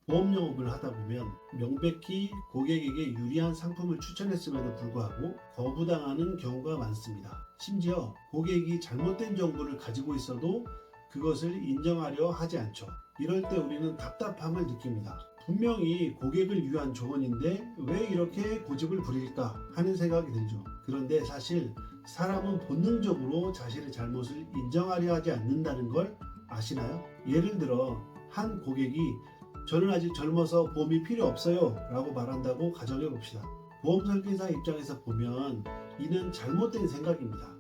보험 영업을 하다 보면 명백히 고객에게 유리한 상품을 추천했음에도 불구하고 거부당하는 경우가 많습니다. 심지어 고객이 잘못된 정보를 가지고 있어도 그것을 인정하려 하지 않죠. 이럴 때 우리는 답답함을 느낍니다. 분명히 고객을 위한 조언인데 왜 이렇게 고집을 부릴까 하는 생각이 들죠. 그런데 사실 사람은 본능적으로 자신의 잘못을 인정하려 하지 않는다는 걸 아시나요? 예를 들어 한 고객이 저는 아직 젊어서 보험이 필요 없어요 라고 말한다고 가정해 봅시다. 보험 설계사 입장에서 보면 이는 잘못된 생각입니다.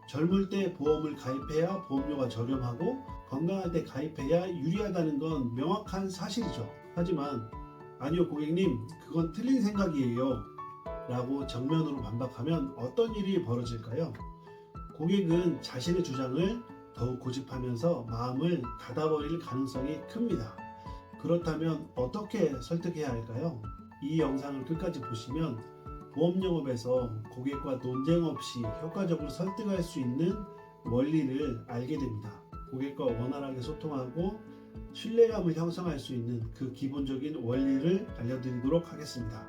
젊을 때 보험을 가입해야 보험료가 저렴하고 건강할 때 가입해야 유리하다는 건 명확한 사실이죠. 하지만 아니요 고객님 그건 틀린 생각이에요 라고 정면으로 반박하면 어떤 일이 벌어질까요? 고객은 자신의 주장을 더욱 고집하면서 마음을 닫아버릴 가능성이 큽니다. 그렇다면 어떻게 설득해야 할까요? 이 영상을 끝까지 보시면 보험 영업에서 고객과 논쟁 없이 효과적으로 설득할 수 있는 원리를 알게 됩니다. 고객과 원활하게 소통하고 신뢰감을 형성할 수 있는 그 기본적인 원리를 알려드리도록 하겠습니다.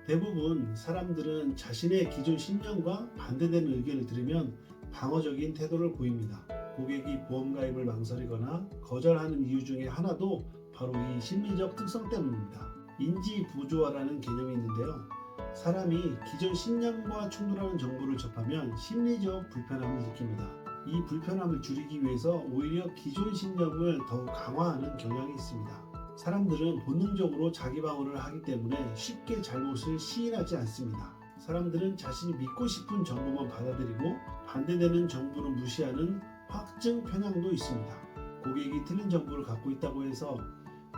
대부분 사람들은 자신의 기존 신념과 반대되는 의견을 들으면 방어적인 태도를 보입니다. 고객이 보험 가입을 망설이거나 거절하는 이유 중에 하나도 바로 이 심리적 특성 때문입니다. 인지 부조화라는 개념이 있는데요. 사람이 기존 신념과 충돌하는 정보를 접하면 심리적 불편함을 느낍니다. 이 불편함을 줄이기 위해서 오히려 기존 신념을 더욱 강화하는 경향이 있습니다. 사람들은 본능적으로 자기 방어를 하기 때문에 쉽게 잘못을 시인하지 않습니다. 사람들은 자신이 믿고 싶은 정보만 받아들이고 반대되는 정보를 무시하는 확증 편향도 있습니다. 고객이 틀린 정보를 갖고 있다고 해서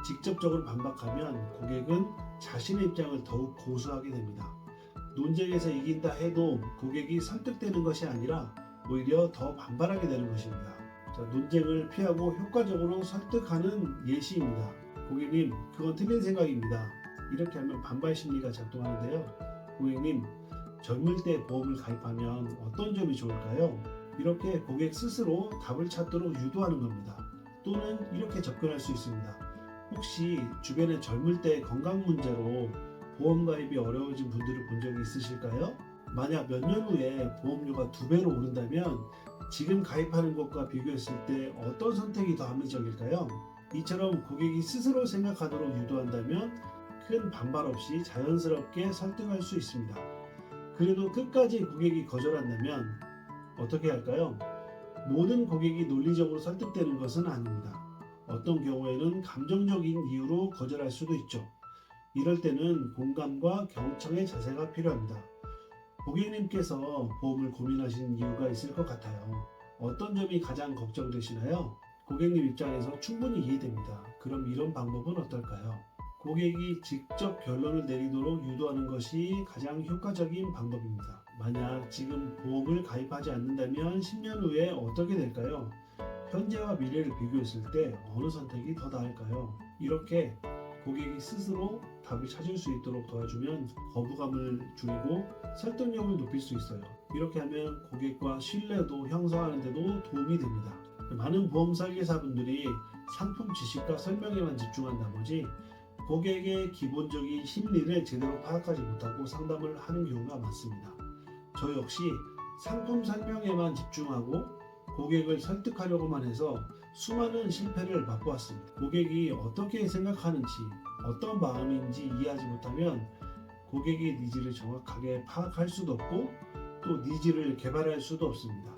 직접적으로 반박하면 고객은 자신의 입장을 더욱 고수하게 됩니다. 논쟁에서 이긴다 해도 고객이 설득되는 것이 아니라 오히려 더 반발하게 되는 것입니다. 자, 논쟁을 피하고 효과적으로 설득하는 예시입니다. 고객님, 그건 틀린 생각입니다. 이렇게 하면 반발 심리가 작동하는데요. 고객님, 젊을 때 보험을 가입하면 어떤 점이 좋을까요? 이렇게 고객 스스로 답을 찾도록 유도하는 겁니다. 또는 이렇게 접근할 수 있습니다. 혹시 주변에 젊을 때 건강 문제로 보험 가입이 어려워진 분들을 본 적이 있으실까요? 만약 몇 년 후에 보험료가 2배로 오른다면 지금 가입하는 것과 비교했을 때 어떤 선택이 더 합리적일까요? 이처럼 고객이 스스로 생각하도록 유도한다면 큰 반발 없이 자연스럽게 설득할 수 있습니다. 그래도 끝까지 고객이 거절한다면 어떻게 할까요? 모든 고객이 논리적으로 설득되는 것은 아닙니다. 어떤 경우에는 감정적인 이유로 거절할 수도 있죠. 이럴 때는 공감과 경청의 자세가 필요합니다. 고객님께서 보험을 고민하시는 이유가 있을 것 같아요. 어떤 점이 가장 걱정되시나요? 고객님 입장에서 충분히 이해됩니다. 그럼 이런 방법은 어떨까요? 고객이 직접 결론을 내리도록 유도하는 것이 가장 효과적인 방법입니다. 만약 지금 보험을 가입하지 않는다면 10년 후에 어떻게 될까요? 현재와 미래를 비교했을 때 어느 선택이 더 나을까요? 이렇게 고객이 스스로 답을 찾을 수 있도록 도와주면 거부감을 줄이고 설득력을 높일 수 있어요. 이렇게 하면 고객과 신뢰도 형성하는 데도 도움이 됩니다. 많은 보험 설계사분들이 상품 지식과 설명에만 집중한 나머지 고객의 기본적인 심리를 제대로 파악하지 못하고 상담을 하는 경우가 많습니다. 저 역시 상품 설명에만 집중하고 고객을 설득하려고만 해서 수많은 실패를 맛보았습니다. 고객이 어떻게 생각하는지 어떤 마음인지 이해하지 못하면 고객의 니즈를 정확하게 파악할 수도 없고 또 니즈를 개발할 수도 없습니다.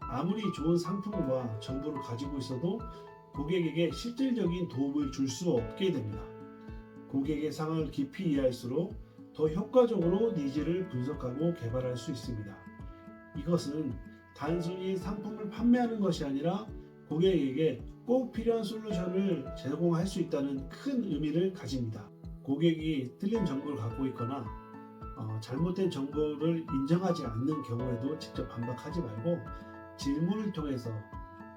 아무리 좋은 상품과 정보를 가지고 있어도 고객에게 실질적인 도움을 줄 수 없게 됩니다. 고객의 상황을 깊이 이해할수록 더 효과적으로 니즈를 분석하고 개발할 수 있습니다. 이것은 단순히 상품을 판매하는 것이 아니라 고객에게 꼭 필요한 솔루션을 제공할 수 있다는 큰 의미를 가집니다. 고객이 틀린 정보를 갖고 있거나 잘못된 정보를 인정하지 않는 경우에도 직접 반박하지 말고 질문을 통해서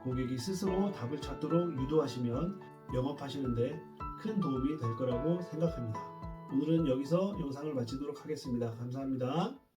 고객이 스스로 답을 찾도록 유도하시면 영업하시는데 큰 도움이 될 거라고 생각합니다. 오늘은 여기서 영상을 마치도록 하겠습니다. 감사합니다.